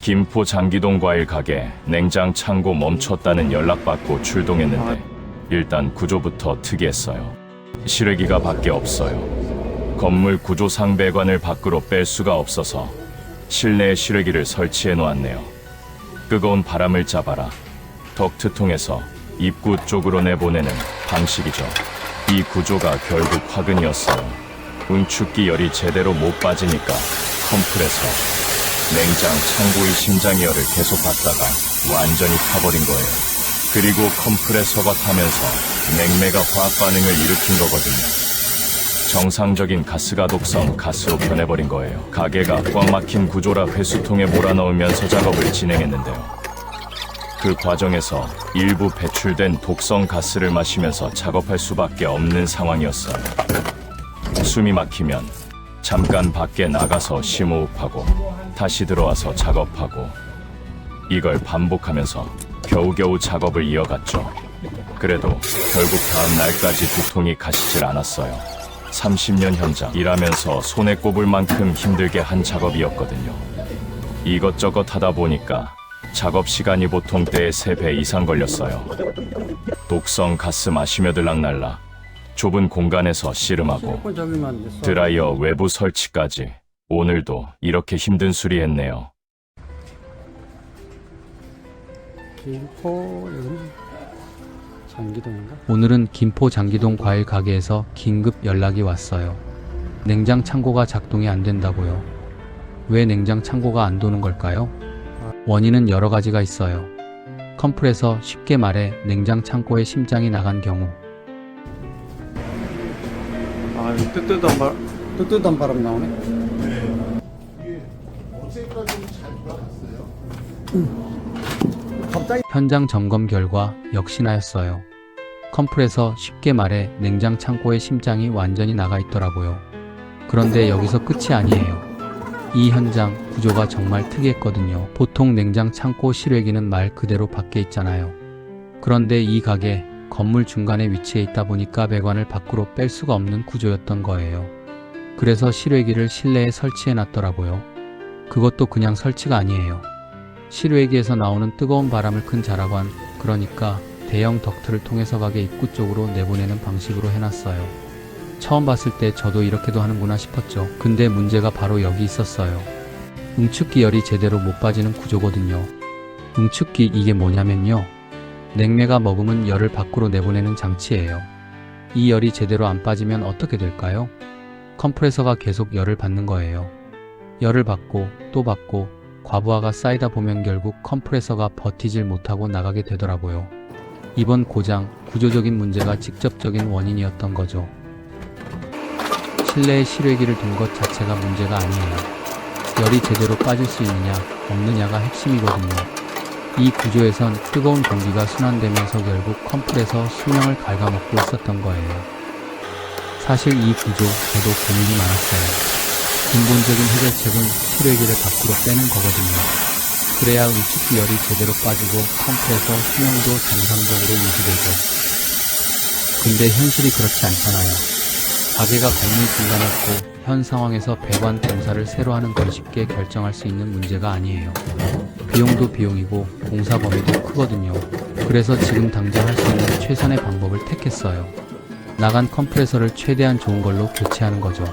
김포 장기동 과일 가게 냉장 창고 멈췄다는 연락받고 출동했는데 일단 구조부터 특이했어요. 실외기가 밖에 없어요. 건물 구조상 배관을 밖으로 뺄 수가 없어서 실내에 실외기를 설치해 놓았네요. 뜨거운 바람을 잡아라. 덕트통에서 입구 쪽으로 내보내는 방식이죠. 이 구조가 결국 화근이었어요. 응축기 열이 제대로 못 빠지니까 컴프레서, 냉장 창고의 심장 열을 계속 받다가 완전히 타버린 거예요. 그리고 컴프레서가 타면서 냉매가 화학 반응을 일으킨 거거든요. 정상적인 가스가 독성 가스로 변해버린 거예요. 가게가 꽉 막힌 구조라 회수통에 몰아넣으면서 작업을 진행했는데요. 그 과정에서 일부 배출된 독성 가스를 마시면서 작업할 수밖에 없는 상황이었어요. 숨이 막히면 잠깐 밖에 나가서 심호흡하고 다시 들어와서 작업하고 이걸 반복하면서 겨우겨우 작업을 이어갔죠. 그래도 결국 다음 날까지 두통이 가시질 않았어요. 30년 현장 일하면서 손에 꼽을 만큼 힘들게 한 작업이었거든요. 이것저것 하다 보니까 작업 시간이 보통 때의 3배 이상 걸렸어요. 독성 가스 마시며 들락날락 좁은 공간에서 씨름하고 드라이어 외부 설치까지 오늘도 이렇게 힘든 수리했네요. 김포 장기동인가? 오늘은 김포 장기동 과일 가게에서 긴급 연락이 왔어요. 냉장 창고가 작동이 안 된다고요. 왜 냉장 창고가 안 도는 걸까요? 원인은 여러 가지가 있어요. 컴프레서, 쉽게 말해 냉장 창고의 심장이 나간 경우, 아, 뜨뜻한 바람 나오네. 현장 점검 결과 역시나였어요. 컴프레서, 쉽게 말해 냉장 창고의 심장이 완전히 나가 있더라고요. 그런데 여기서 끝이 아니에요. 이 현장 구조가 정말 특이했거든요. 보통 냉장 창고 실외기는 말 그대로 밖에 있잖아요. 그런데 이 가게 건물 중간에 위치해 있다 보니까 배관을 밖으로 뺄 수가 없는 구조였던 거예요. 그래서 실외기를 실내에 설치해 놨더라고요. 그것도 그냥 설치가 아니에요. 실외기에서 나오는 뜨거운 바람을 큰 자라관, 그러니까 대형 덕트를 통해서 가게 입구 쪽으로 내보내는 방식으로 해놨어요. 처음 봤을 때 저도 이렇게도 하는구나 싶었죠. 근데 문제가 바로 여기 있었어요. 응축기 열이 제대로 못 빠지는 구조거든요. 응축기, 이게 뭐냐면요, 냉매가 머금은 열을 밖으로 내보내는 장치예요. 이 열이 제대로 안 빠지면 어떻게 될까요? 컴프레서가 계속 열을 받는 거예요. 열을 받고 또 받고 과부하가 쌓이다 보면 결국 컴프레서가 버티질 못하고 나가게 되더라고요. 이번 고장, 구조적인 문제가 직접적인 원인이었던 거죠. 실내에 실외기를 둔 것 자체가 문제가 아니에요. 열이 제대로 빠질 수 있느냐 없느냐가 핵심이거든요. 이 구조에선 뜨거운 공기가 순환되면서 결국 컴프레서 수명을 갉아먹고 있었던 거예요. 사실 이 구조 저도 고민이 많았어요. 근본적인 해결책은 실외기를 밖으로 빼는 거거든요. 그래야 응축기 열이 제대로 빠지고 컴프레서 수명도 정상적으로 유지되죠. 근데 현실이 그렇지 않잖아요. 가게가 건물 중간에 있고 현 상황에서 배관 공사를 새로 하는 건 쉽게 결정할 수 있는 문제가 아니에요. 비용도 비용이고 공사 범위도 크거든요. 그래서 지금 당장 할 수 있는 최선의 방법을 택했어요. 나간 컴프레서를 최대한 좋은 걸로 교체하는 거죠.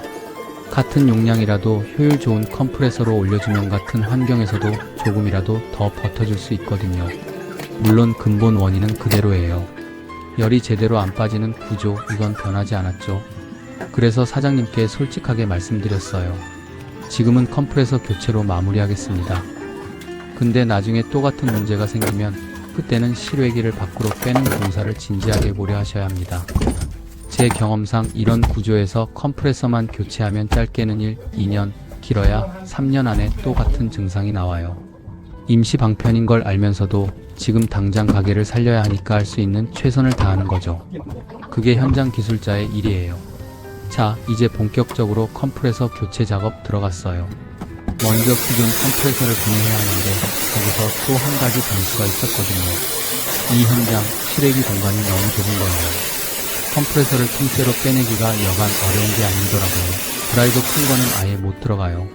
같은 용량이라도 효율 좋은 컴프레서로 올려주면 같은 환경에서도 조금이라도 더 버텨줄 수 있거든요. 물론 근본 원인은 그대로예요. 열이 제대로 안 빠지는 구조, 이건 변하지 않았죠. 그래서 사장님께 솔직하게 말씀드렸어요. 지금은 컴프레서 교체로 마무리하겠습니다. 근데 나중에 또 같은 문제가 생기면 그때는 실외기를 밖으로 빼는 공사를 진지하게 고려하셔야 합니다. 제 경험상 이런 구조에서 컴프레서만 교체하면 짧게는 1, 2년, 길어야 3년 안에 또 같은 증상이 나와요. 임시 방편인 걸 알면서도 지금 당장 가게를 살려야 하니까 할 수 있는 최선을 다하는 거죠. 그게 현장 기술자의 일이에요. 자, 이제 본격적으로 컴프레서 교체 작업 들어갔어요. 먼저 기존 컴프레서를 분해해야 하는데 거기서 또 한 가지 변수가 있었거든요. 이 현장 실외기 공간이 너무 좁은 거예요. 컴프레서를 통째로 빼내기가 여간 어려운 게 아니더라고요. 드라이도 큰 거는 아예 못 들어가요.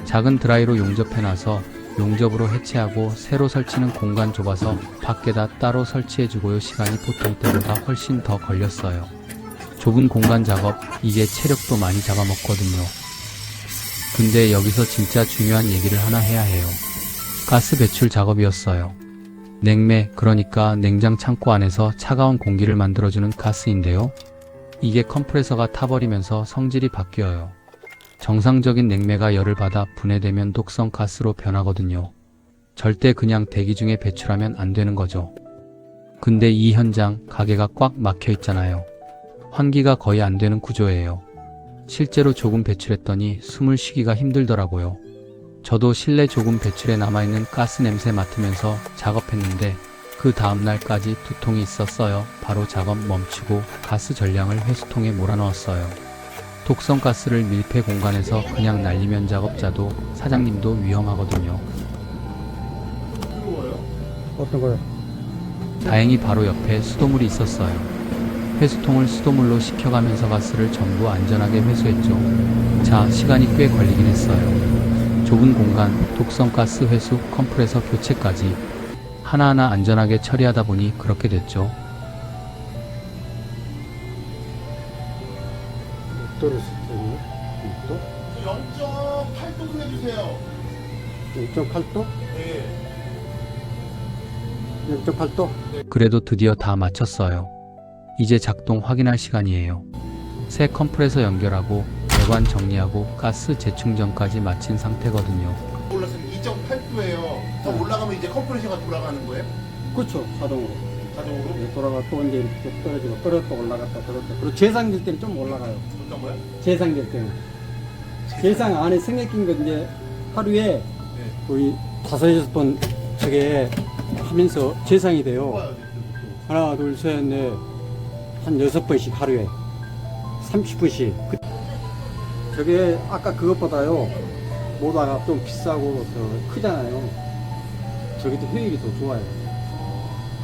작은 드라이로 용접해놔서 용접으로 해체하고 새로 설치는 공간 좁아서 밖에다 따로 설치해주고요. 시간이 보통 때보다 훨씬 더 걸렸어요. 좁은 공간 작업, 이게 체력도 많이 잡아먹거든요. 근데 여기서 진짜 중요한 얘기를 하나 해야 해요. 가스 배출 작업이었어요. 냉매, 그러니까 냉장 창고 안에서 차가운 공기를 만들어주는 가스인데요. 이게 컴프레서가 타버리면서 성질이 바뀌어요. 정상적인 냉매가 열을 받아 분해되면 독성 가스로 변하거든요. 절대 그냥 대기 중에 배출하면 안 되는 거죠. 근데 이 현장, 가게가 꽉 막혀 있잖아요. 환기가 거의 안 되는 구조예요. 실제로 조금 배출했더니 숨을 쉬기가 힘들더라고요. 저도 실내 조금 배출에 남아있는 가스 냄새 맡으면서 작업했는데 그 다음날까지 두통이 있었어요. 바로 작업 멈추고 가스 전량을 회수통에 몰아넣었어요. 독성 가스를 밀폐 공간에서 그냥 날리면 작업자도 사장님도 위험하거든요. 어떤 거요? 다행히 바로 옆에 수도물이 있었어요. 회수통을 수도물로 식혀가면서 가스를 전부 안전하게 회수했죠. 자, 시간이 꽤 걸리긴 했어요. 좁은 공간, 독성 가스 회수, 컴프레서 교체까지 하나하나 안전하게 처리하다 보니 그렇게 됐죠. 도를 쓰세요. 또 0.8도 해주세요. 0.8도? 네. 0.8도? 그래도 드디어 다 마쳤어요. 이제 작동 확인할 시간이에요. 새 컴프레서 연결하고 배관 정리하고 가스 재충전까지 마친 상태거든요. 올랐으면 2.8도예요. 더 올라가면 이제 컴프레셔가 돌아가는 거예요? 그렇죠. 자동으로. 자동으로? 네, 돌아가 또 이제 이렇게 떨어지고 떨어졌다 올라갔다 떨어졌다. 그리고 재상될 때는 좀 올라가요. 어떤 거요? 재상될 때는. 재상 안에 성에 낀 거 이제 하루에 네. 거의 5-6번 저게 하면서 재상이 돼요. 하나, 둘, 셋, 넷. 한 6번씩 하루에. 30분씩. 저게 아까 그것보다요. 모다가 좀 비싸고 더 크잖아요. 저게 더 효율이 더 좋아요.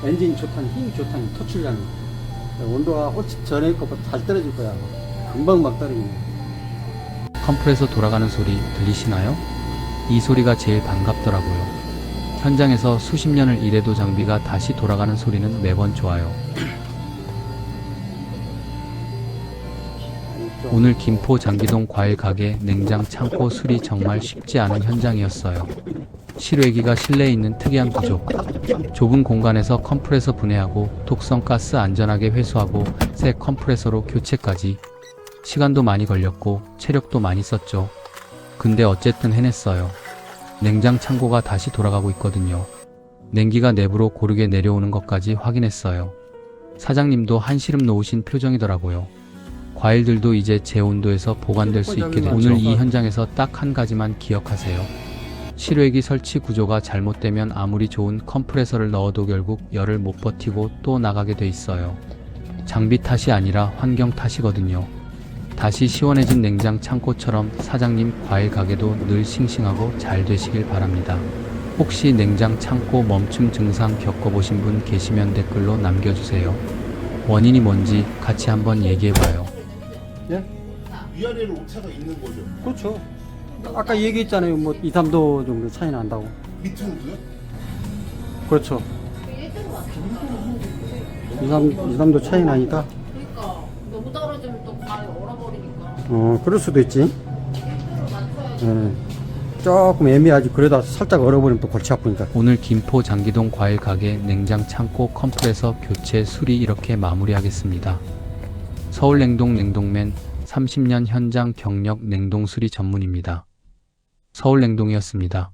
엔진 좋다니, 힘이 좋다니, 토출량이. 온도가 훨씬 전에 것보다 잘 떨어질 거야. 금방 막 떨어지네. 컴프레서 돌아가는 소리 들리시나요? 이 소리가 제일 반갑더라고요. 현장에서 수십 년을 일해도 장비가 다시 돌아가는 소리는 매번 좋아요. 오늘 김포 장기동 과일 가게 냉장 창고 수리 정말 쉽지 않은 현장이었어요. 실외기가 실내에 있는 특이한 구조. 좁은 공간에서 컴프레서 분해하고 독성 가스 안전하게 회수하고 새 컴프레서로 교체까지. 시간도 많이 걸렸고 체력도 많이 썼죠. 근데 어쨌든 해냈어요. 냉장 창고가 다시 돌아가고 있거든요. 냉기가 내부로 고르게 내려오는 것까지 확인했어요. 사장님도 한시름 놓으신 표정이더라고요. 과일들도 이제 제 온도에서 보관될 수 있게 됐죠. 오늘 이 현장에서 딱 한 가지만 기억하세요. 실외기 설치 구조가 잘못되면 아무리 좋은 컴프레서를 넣어도 결국 열을 못 버티고 또 나가게 돼 있어요. 장비 탓이 아니라 환경 탓이거든요. 다시 시원해진 냉장 창고처럼 사장님 과일 가게도 늘 싱싱하고 잘 되시길 바랍니다. 혹시 냉장 창고 멈춤 증상 겪어보신 분 계시면 댓글로 남겨주세요. 원인이 뭔지 같이 한번 얘기해봐요. 예? 위아래로 오차가 있는 거죠. 그렇죠. 아까 얘기했잖아요. 뭐 2-3도 정도 차이 난다고. 밑으로도요? 그렇죠. 2-3도 차이 나니까. 그러니까 너무 떨어지면 또 과일 얼어버리니까. 그럴 수도 있지. 예. 조금 애매하지. 그러다 살짝 얼어버리면 또 골치 아프니까. 오늘 김포 장기동 과일 가게 냉장 창고 컴프레서 교체 수리 이렇게 마무리하겠습니다. 서울냉동 냉동맨 30년 현장 경력 냉동 수리 전문입니다. 서울냉동이었습니다.